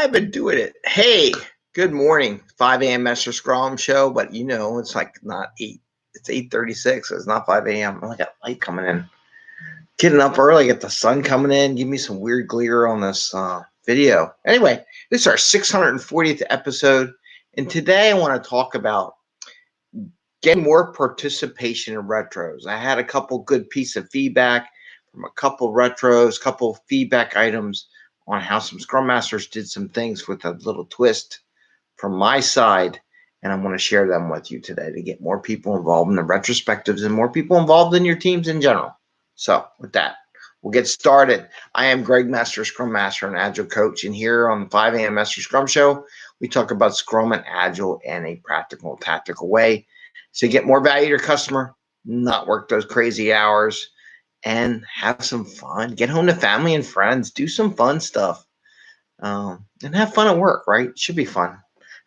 I've been doing it. Hey, good morning. 5 a.m. Mester Scrum Show, but it's like not 8. It's 8:36. So it's not 5 a.m. I got light coming in. Getting up early, get the sun coming in. Give me some weird glare on this video. Anyway, this is our 640th episode, and today I want to talk about getting more participation in retros. I had a couple good pieces of feedback from a couple retros, couple feedback items on how some Scrum Masters did some things with a little twist from my side, and I want to share them with you today to get more people involved in the retrospectives and more people involved in your teams in general. So with that, we'll get started. I am Greg Mester, Scrum Master and Agile Coach, and here on the 5 a.m. Mester Scrum Show, we talk about Scrum and Agile in a practical, tactical way. So you get more value to your customer, not work those crazy hours, and have some fun. Get home to family and friends. Do some fun stuff. And have fun at work, right? It should be fun.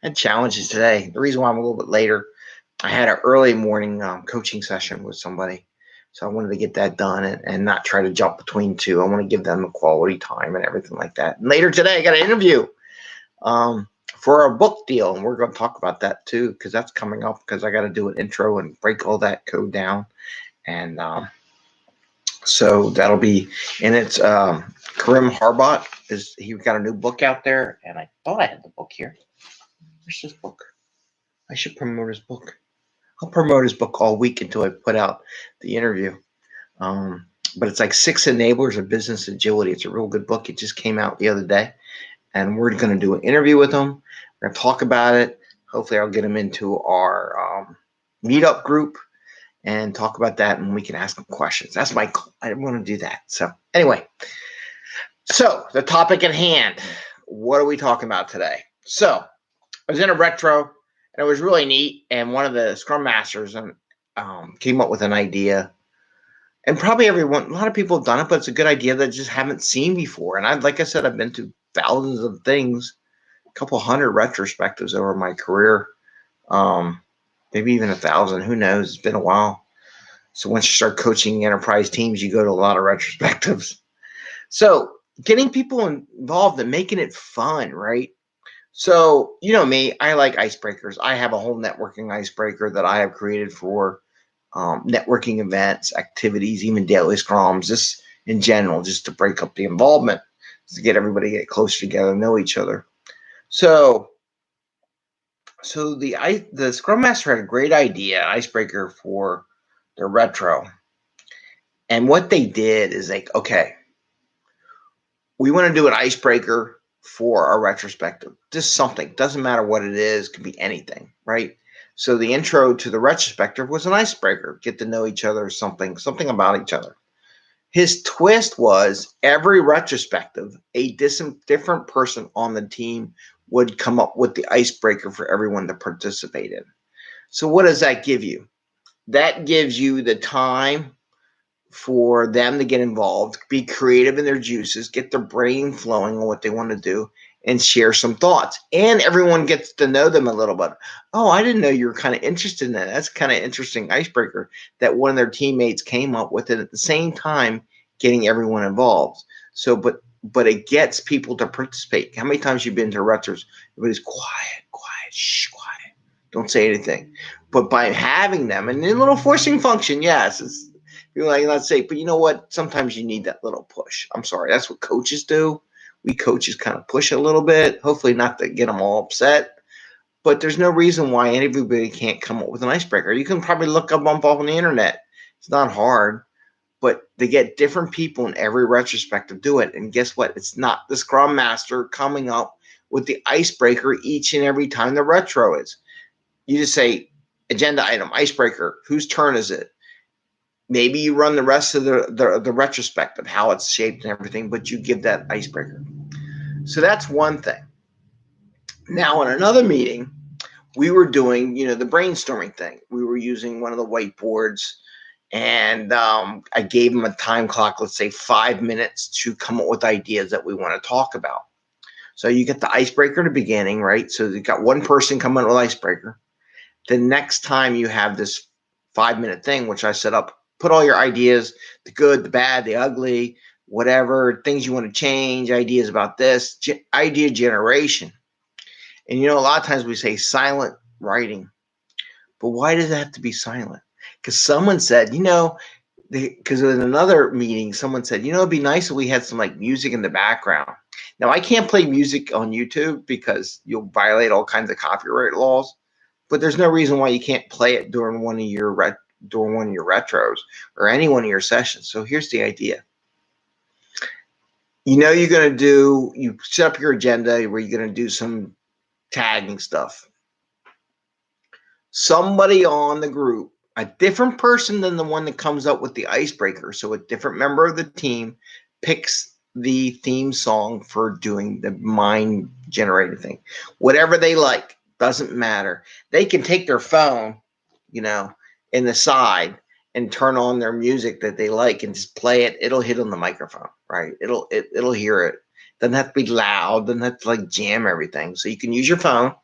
I had challenges today. The reason why I'm a little bit later, I had an early morning coaching session with somebody. So I wanted to get that done and not try to jump between two. I want to give them a quality time and everything like that. And later today, I got an interview for a book deal. And we're going to talk about that too, because that's coming up, because I got to do an intro and break all that code down. And so that'll be, and it's Karim Harbat he got a new book out there, and I thought I had the book here. Where's this book? I should promote his book. I'll promote his book all week until I put out the interview. But it's like 6 Enablers of Business Agility. It's a real good book. It just came out the other day, and we're going to do an interview with him. We're going to talk about it. Hopefully I'll get him into our meetup group and talk about that, and we can ask them questions. That's my goal. I want to do that. So anyway, so the topic at hand, what are we talking about today? So I was in a retro, and it was really neat, and one of the Scrum Masters came up with an idea, and probably a lot of people have done it, but it's a good idea that I just haven't seen before. And like I said, I've been to thousands of things, a couple hundred retrospectives over my career. Maybe even 1,000. Who knows? It's been a while. So once you start coaching enterprise teams, you go to a lot of retrospectives. So getting people involved and making it fun, right? So, you know me, I like icebreakers. I have a whole networking icebreaker that I have created for networking events, activities, even daily scrums, just in general, just to break up the involvement, to get everybody to get closer together, know each other. So the Scrum Master had a great idea, icebreaker for the retro. And what they did is like, okay, we want to do an icebreaker for our retrospective. Just something. Doesn't matter what it is. Could be anything, right? So the intro to the retrospective was an icebreaker. Get to know each other, something about each other. His twist was every retrospective, a different person on the team would come up with the icebreaker for everyone to participate in. So what does that give you? That gives you the time for them to get involved, be creative in their juices, get their brain flowing on what they want to do, and share some thoughts. And everyone gets to know them a little bit. Oh, I didn't know you were kind of interested in that. That's kind of interesting icebreaker that one of their teammates came up with, it at the same time getting everyone involved. So, but it gets people to participate. How many times you've been to retros? Everybody's quiet, shh, quiet. Don't say anything. But by having them, and a little forcing function, yes, it's, you like not say, but you know what? Sometimes you need that little push. I'm sorry, that's what coaches do. We coaches kind of push a little bit, hopefully not to get them all upset. But there's no reason why anybody can't come up with an icebreaker. You can probably look up on the internet. It's not hard. But they get different people in every retrospective do it. And guess what? It's not the Scrum Master coming up with the icebreaker each and every time the retro is. You just say, agenda item, icebreaker. Whose turn is it? Maybe you run the rest of the retrospective, how it's shaped and everything, but you give that icebreaker. So that's one thing. Now, in another meeting, we were doing, the brainstorming thing. We were using one of the whiteboards, and I gave them a time clock, let's say 5 minutes, to come up with ideas that we want to talk about. So you get the icebreaker at the beginning, right? So you got one person coming up with icebreaker. The next time you have this 5-minute thing, which I set up, put all your ideas, the good, the bad, the ugly, whatever, things you want to change, ideas about this, idea generation. And a lot of times we say silent writing, but why does it have to be silent? Because someone said, because in another meeting, someone said, it'd be nice if we had some like music in the background. Now, I can't play music on YouTube because you'll violate all kinds of copyright laws, but there's no reason why you can't play it during one of your retros or any one of your sessions. So here's the idea. You're going to you set up your agenda where you're going to do some tagging stuff. Somebody on the group, a different person than the one that comes up with the icebreaker, so a different member of the team picks the theme song for doing the mind generated thing. Whatever they like, doesn't matter. They can take their phone, in the side and turn on their music that they like and just play it. It'll hit on the microphone, right? It'll hear it. Doesn't have to be loud. Doesn't have to like jam everything. So you can use your phone,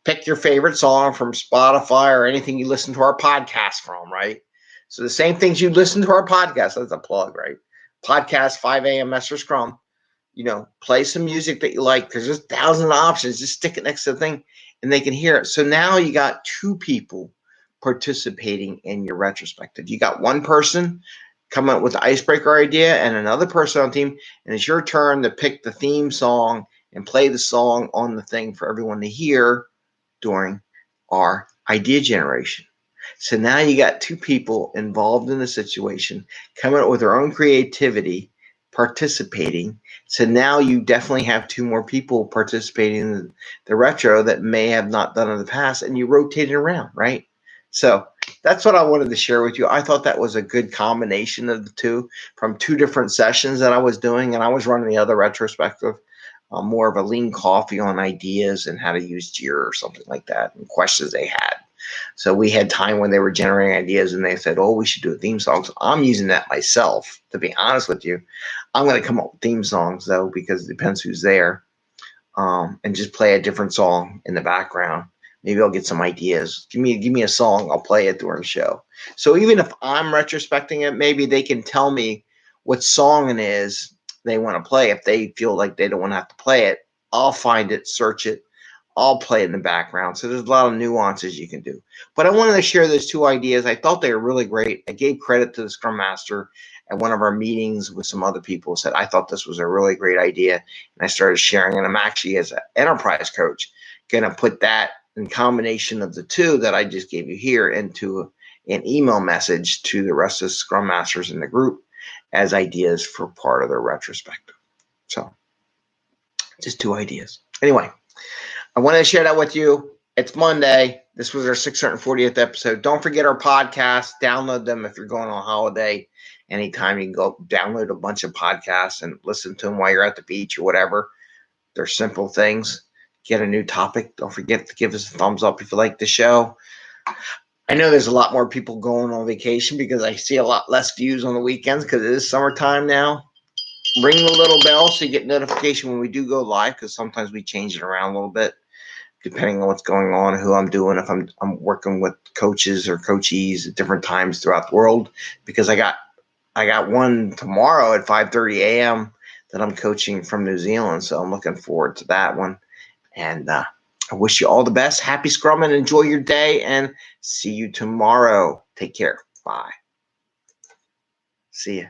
pick your favorite song from Spotify or anything you listen to our podcast from, right? So the same things you listen to our podcast. That's a plug, right? Podcast 5 a.m. Mester Scrum. Play some music that you like. There's just 1,000 options. Just stick it next to the thing and they can hear it. So now you got two people participating in your retrospective. You got one person coming up with the icebreaker idea and another person on the team, and it's your turn to pick the theme song and play the song on the thing for everyone to hear during our idea generation. So now you got two people involved in the situation, coming up with their own creativity, participating. So now you definitely have two more people participating in the retro that may have not done in the past, and you rotate it around, right? So that's what I wanted to share with you. I thought that was a good combination of the two from two different sessions that I was doing, and I was running the other retrospective, more of a lean coffee on ideas and how to use Jira or something like that, and questions they had. So we had time when they were generating ideas and they said, we should do a theme song. So I'm using that myself, to be honest with you. I'm going to come up with theme songs, though, because it depends who's there, and just play a different song in the background. Maybe I'll get some ideas. Give me a song. I'll play it during the show. So even if I'm retrospecting it, maybe they can tell me what song it is they want to play. If they feel like they don't want to have to play it, I'll find it, search it. I'll play it in the background. So there's a lot of nuances you can do. But I wanted to share those two ideas. I thought they were really great. I gave credit to the Scrum Master at one of our meetings with some other people. Said, I thought this was a really great idea. And I started sharing. And I'm actually, as an enterprise coach, going to put that in combination of the two that I just gave you here into an email message to the rest of the Scrum Masters in the group as ideas for part of their retrospective. So just two ideas. Anyway, I wanted to share that with you. It's Monday. This was our 640th episode. Don't forget our podcasts. Download them if you're going on holiday. Anytime you can go download a bunch of podcasts and listen to them while you're at the beach or whatever. They're simple things. Get a new topic. Don't forget to give us a thumbs up if you like the show. I know there's a lot more people going on vacation because I see a lot less views on the weekends because it is summertime now. Ring the little bell so you get notification when we do go live, because sometimes we change it around a little bit depending on what's going on, who I'm doing, if I'm working with coaches or coachees at different times throughout the world, because I got one tomorrow at 5:30 a.m. that I'm coaching from New Zealand, so I'm looking forward to that one. And I wish you all the best. Happy Scrumming. Enjoy your day, and see you tomorrow. Take care. Bye. See ya.